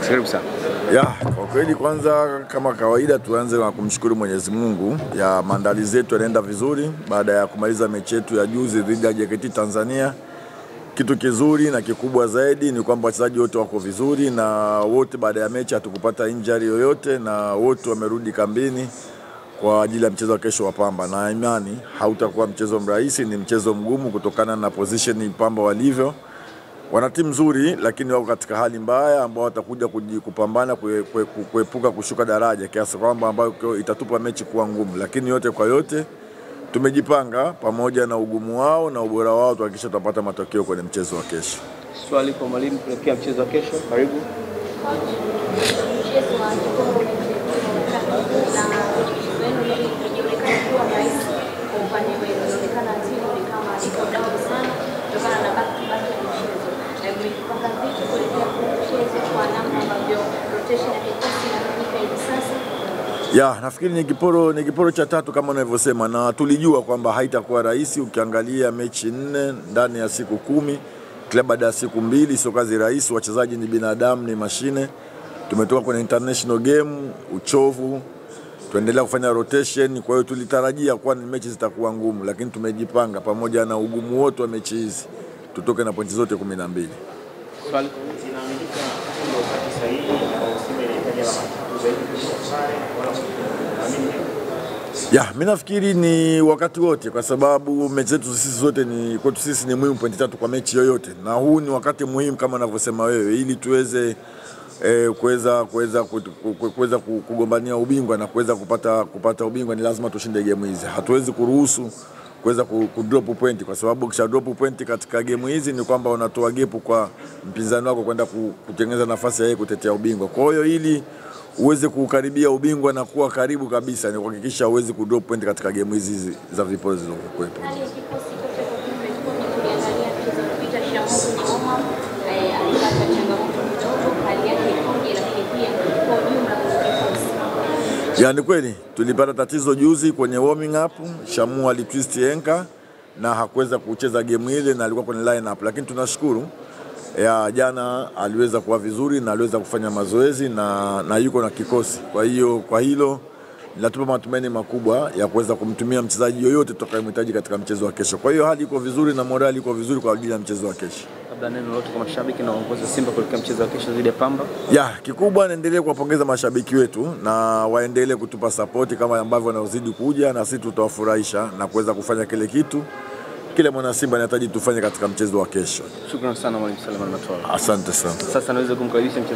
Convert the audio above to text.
Karibu sana. Kwa kweli kwanza kama kawaida tuanze na kumshukuru Mwenyezi Mungu. Maandalizi yetu yanaenda vizuri baada ya kumaliza mechi yetu ya juzi dhidi ya JKT Tanzania. Kitu kizuri na kikubwa zaidi ni kwamba wachezaji wote wako vizuri na wote baada ya mechi hatukupata injury yoyote na wote wamerudi kambini kwa ajili ya mchezo wa kesho wa Pamba, na imani hautakuwa mchezo mrahisi, ni mchezo mgumu kutokana na position Pamba walivyo. Wana timu nzuri lakini wako katika hali mbaya ambao watakuja kupambana kuepuka kushuka daraja kiasi kwamba ambayo itatupa mechi kuwa ngumu, lakini yote kwa yote tumejipanga pamoja na ugumu wao na ubora wao tuhakikisha tutapata matokeo kwenye mchezo wa kesho. Swali kwa mwalimu kuelekea mchezo wa kesho, karibu. Nafikiri ni kiporo cha tatu kama unavyosema, na tulijua kwamba haitakuwa rahisi. Ukiangalia mechi 4 ndani ya siku 10, kila baada ya siku 2, sio kazi rahisi. Wachezaji ni binadamu, ni mashine. Tumetoka kwenye international game, uchovu, tuendelea kufanya rotation. Kwa hiyo tulitarajia kuwa ni mechi zitakuwa ngumu, lakini tumejipanga pamoja na ugumu wote wa mechi hizi tutoke na pointi zote 12. Swali mimi nafikiri ni wakati wote, kwa sababu mechi zetu sisi zote ni kwetu sisi ni muhimu pointi 3 kwa mechi yoyote, na huu ni wakati muhimu kama unavyosema wewe, ili tuweze kuweza kugombania ubingwa na kuweza kupata ubingwa ni lazima tushinde game hizi. Hatuwezi kuruhusu kuweza kudrop point, kwa sababu kisha drop point katika game hizi ni kwamba unatoa gap kwa mpinzani wako kwenda kutengeneza nafasi ya yeye kutetea ubingwa. Kwa hiyo ili uweze kukaribia ubingwa na kuwa karibu kabisa ni kuhakikisha uweze kudrop point katika game hizi za viporo zilizokuwepo. Ni kweli tulipata tatizo juzi kwenye warming up. Shamu alitwist ankle na hakuweza kucheza game ile na alikuwa kwenye line up, lakini tunashukuru jana aliweza kuwa vizuri na aliweza kufanya mazoezi na yuko na kikosi. Kwa hiyo kwa hilo linatupa matumaini makubwa ya kuweza kumtumia mchezaji yoyote tutakayemhitaji katika mchezo wa kesho. Kwa hiyo hali iko vizuri na morali iko vizuri kwa ajili ya mchezo wa kesho. Labda neno lolote kwa mashabiki na uongozi wa Simba kuelekea mchezo wa kesho dhidi ya Pamba? Kikubwa naendelee kuwapongeza mashabiki wetu na waendelee kutupa support kama ambavyo wanaozidi kuja, na sisi tutawafurahisha na kuweza kufanya kile kitu kile mwana Simba anahitaji tufanye katika mchezo wa kesho. Shukrani sana Mwalimu Selemani Matola. Asante sana. Sasa naweza kumkaribisha